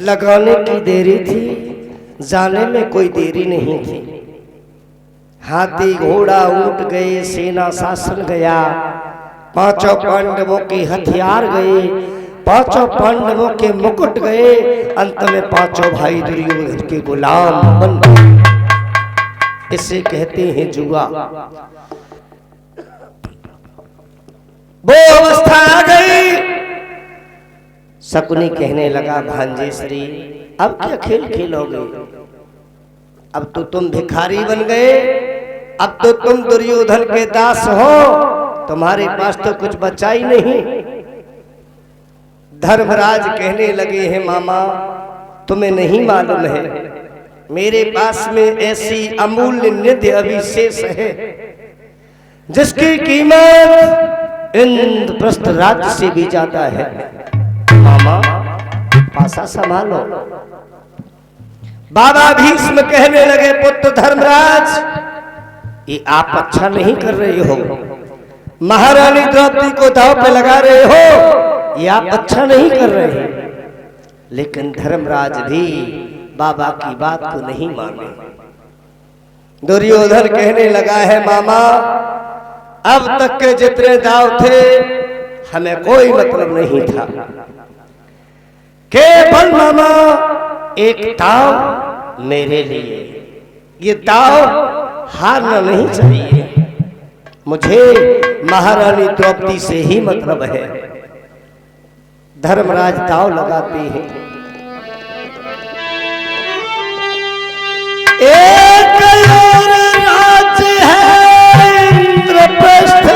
लगाने की देरी थी, जाने में कोई देरी नहीं थी। हाथी घोड़ा ऊंट गए, सेना शासन गया, पांचों पांडवों के हथियार गए, पांचों पांडवों के मुकुट गए, अंत में पांचों भाई दुर्योधन के गुलाम बन गए। इसे कहते हैं जुआ। वो अवस्था आ गई। शकुनी कहने लगा, भांजे श्री अब क्या खेल खेलोगे? अब तो तुम भिखारी बन गए, अब तो तुम दुर्योधन के दास हो, तुम्हारे पास तो कुछ बचा ही नहीं। धर्मराज कहने लगे हैं, मामा तुम्हें नहीं मालूम है, मेरे पास में ऐसी अमूल्य निधि अभिशेष है जिसकी कीमत इंद्रप्रस्थ राज्य से भी ज्यादा है। मामा पासा संभालो। बाबा भीष्म कहने लगे, पुत्र धर्मराज ये आप अच्छा नहीं कर रहे हो, महारानी द्रौपदी को दांव पे लगा रहे हो, ये आप अच्छा नहीं कर रहे हैं। लेकिन धर्मराज भी बाबा की बात को नहीं माने। दुर्योधन कहने लगा है, मामा अब तक के जितने दांव थे हमें कोई मतलब नहीं था, केवल मामा एक दांव मेरे लिए, ये दांव हारना नहीं चाहिए, मुझे महारानी द्रौपदी से ही मतलब है। धर्मराज दांव लगाते हैं। एक और राज्य है इंद्रप्रस्थ,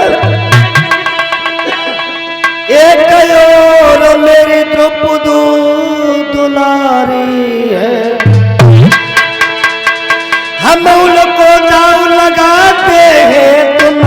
एक और मेरी द्रौपदी दुलारी है। हम उनको दांव लगाते हैं, तुम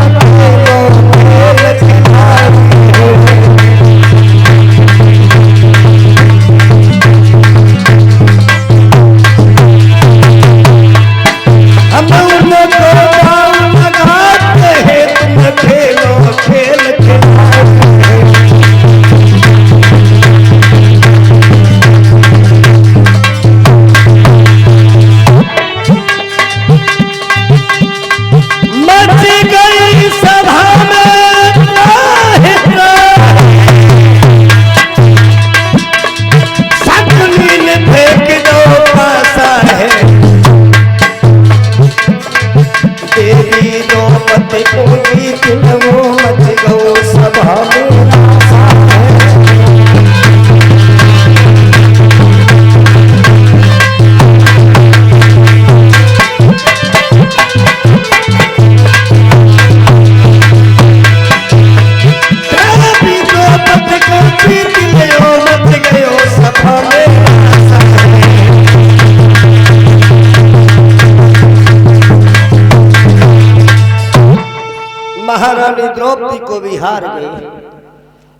महारानी द्रौपदी को भी हार गई।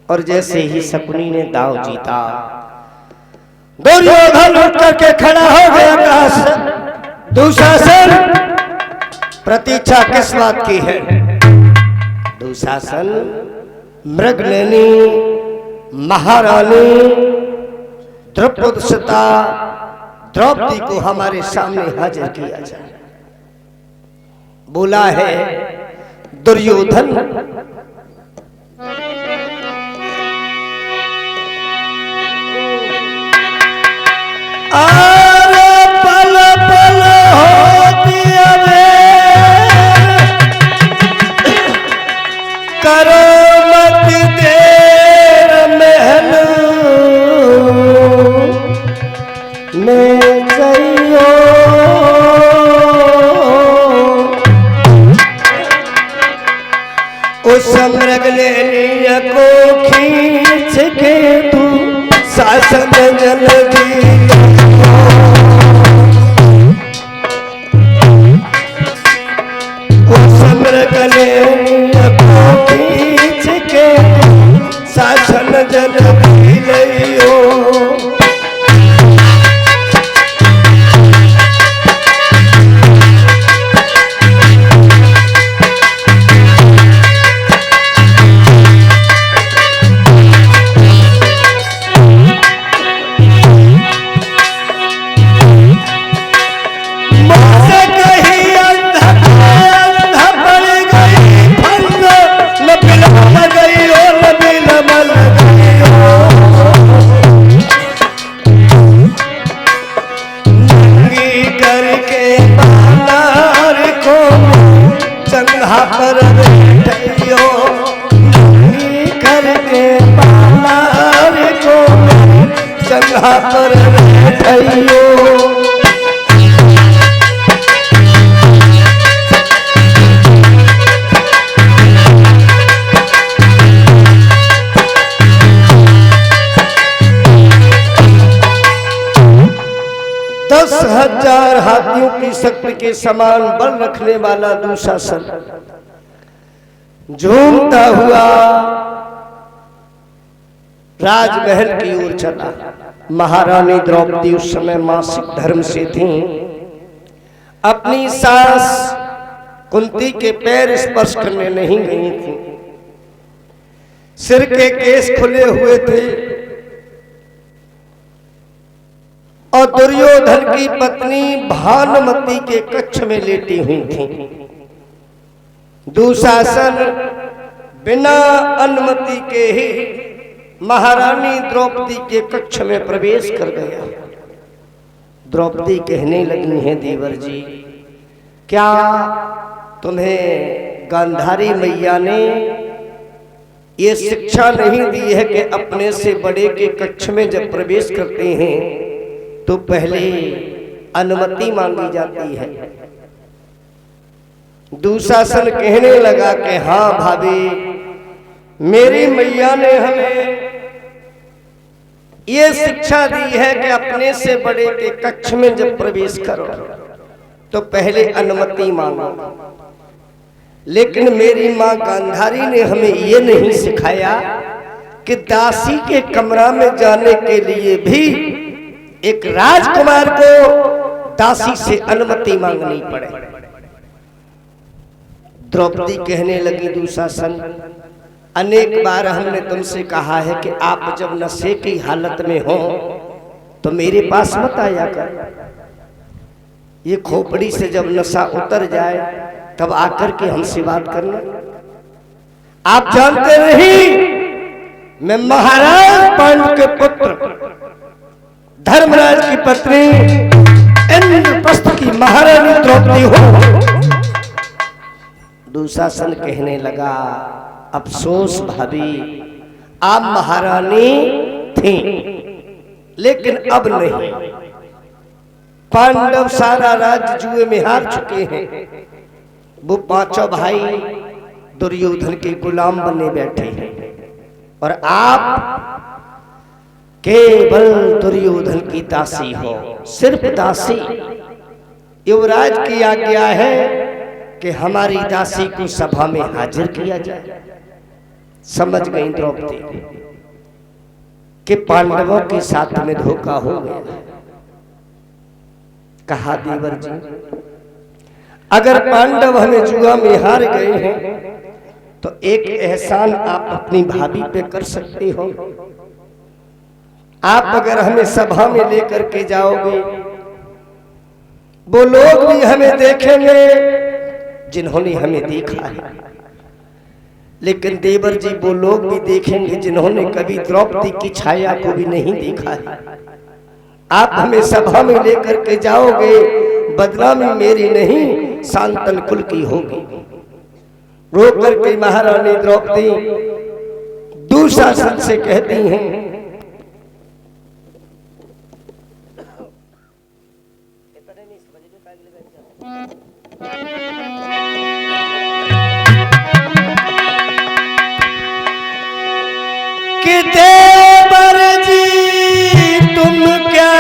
और जैसे ही शकुनी ने दांव जीता, दुर्योधन उठ करके खड़ा हो गया। दुशासन प्रतीक्षा किस बात की है? दुशासन मृगनयनी महारानी द्रौपदी द्रौपदी को हमारे सामने हाजिर किया जाए। बोला है दुर्योधन, आरे पल पल होती अबे, करो मत देर महल में चाहिए। उस मृगनयनी को खींच के तू शासन जल्दी, उस मृगनयनी को खींच के तू शासन जल्दी लियो। के पाला रे को जगह पर बैठियो। 10,000 हाथियों की शक्ति के समान बल रखने वाला दुशासन झूमता हुआ राजमहल की ओर चला। महारानी द्रौपदी उस समय मासिक धर्म से थी। अपनी सास कुंती के पैर स्पर्श करने नहीं गई थी। सिर के केस खुले हुए थे और दुर्योधन की पत्नी भानुमति के कक्ष में लेटी हुई थी। दुशासन बिना अनुमति के ही महारानी द्रौपदी के कक्ष में प्रवेश कर गया। द्रौपदी कहने लगी हैं, देवर जी, क्या तुम्हें गांधारी मैया ने ये शिक्षा नहीं दी है कि अपने से बड़े के कक्ष में जब प्रवेश करते हैं तो पहले अनुमति मांगी जाती है? दुशासन कहने लगा कि हाँ भाभी, मेरी मैया ने हमें ये शिक्षा दी है कि अपने से बड़े के कक्ष में जब प्रवेश करो तो पहले अनुमति मांगो। लेकिन मेरी मां गांधारी ने हमें ये नहीं सिखाया कि दासी के कमरा में जाने के लिए भी एक राजकुमार को दासी से अनुमति मांगनी पड़े। द्रौपदी कहने लगी, दुशासन, अनेक बार हमने तुमसे कहा है कि आप जब नशे की हालत में हो तो मेरे पास मत आया कर। ये खोपड़ी से जब नशा उतर जाए तब आकर के हमसे बात करना। आप जानते नहीं, मैं महाराज पांडु के पुत्र धर्मराज की पत्नी इंद्रप्रस्थ की महारानी द्रौपदी हूं। दुशासन कहने लगा, अफसोस भाभी, आप महारानी थी लेकिन अब नहीं। पांडव सारा राज्य जुए में हार चुके हैं। वो पांचों भाई दुर्योधन के गुलाम बने बैठे हैं और आप केवल दुर्योधन की दासी हो, सिर्फ दासी। युवराज की आज्ञा है कि हमारी दासी को सभा में हाजिर किया जाए। समझ गई द्रौपदी कि पांडवों के साथ में धोखा हो गया। कहा, देवर जी, अगर पांडव हमें जुआ में हार गए हैं तो एक एहसान आप अपनी भाभी पे कर सकते हो। आप अगर हमें सभा में लेकर के जाओगे, वो लोग भी हमें देखेंगे जिन्होंने हमें देखा है, लेकिन देवर जी वो लोग भी देखेंगे जिन्होंने कभी द्रौपदी की छाया को भी नहीं देखा है। आप हमें सभा में लेकर के जाओगे, बदनामी मेरी नहीं शांतन कुल की होगी। रो करके महारानी द्रौपदी दुशासन से कहती हैं, कि देवर जी तुम क्या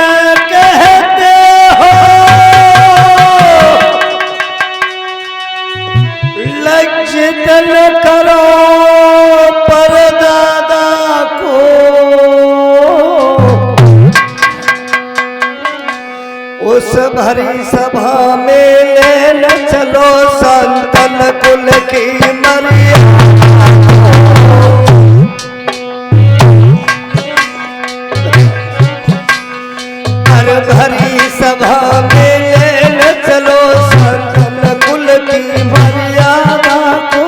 कहते हो, लज्जित न करो पर दादा को, उस भरी सभा में ले न चलो संतन कुल की मर्यादा। भरी सभा में ले न चलो संतन कुल की मर्यादा को,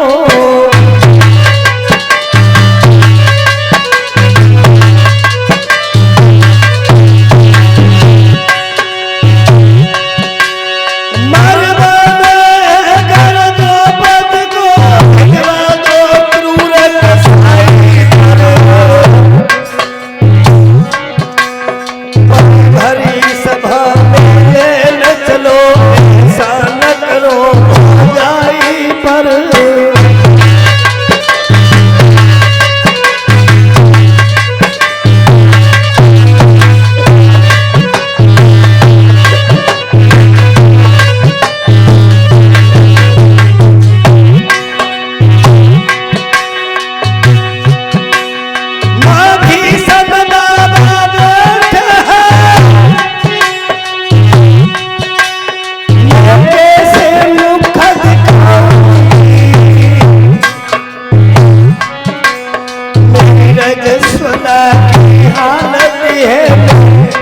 रजस्वला की हालत है,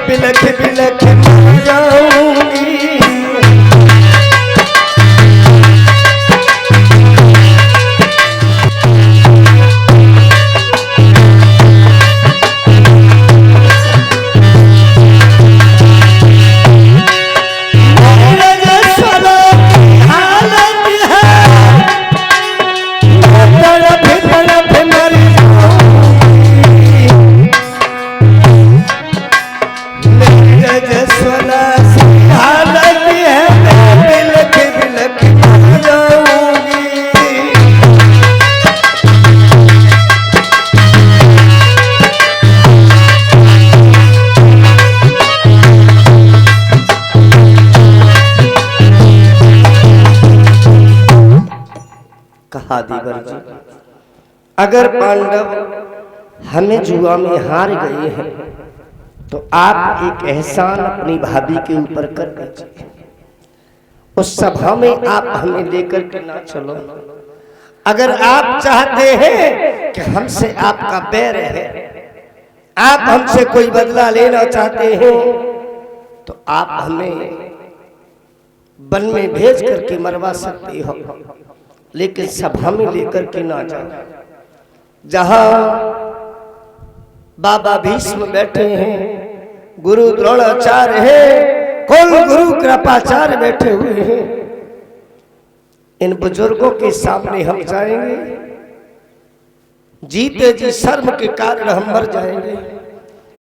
बिलख बिलख मर जाऊंगी। कहा दीवर जी, अगर पांडव हमें जुआ में हार गए हैं तो आप एक एहसान अपनी भाभी के ऊपर कर दीजिए। उस सभा में आप हमें लेकर के ना चलो। अगर आप चाहते हैं कि हमसे आपका बैर है, आप हमसे कोई बदला लेना चाहते हैं, तो आप हमें वन में भेज करके मरवा सकते हो, लेकिन सभा में लेकर के ना जाओ। जहां बाबा भीष्म बैठे हैं, गुरु द्रोणाचार्य है, कुल गुरु कृपाचार्य बैठे हुए हैं, इन बुजुर्गों के सामने हम जाएंगे, जीते जी शर्म के कारण हम मर जाएंगे।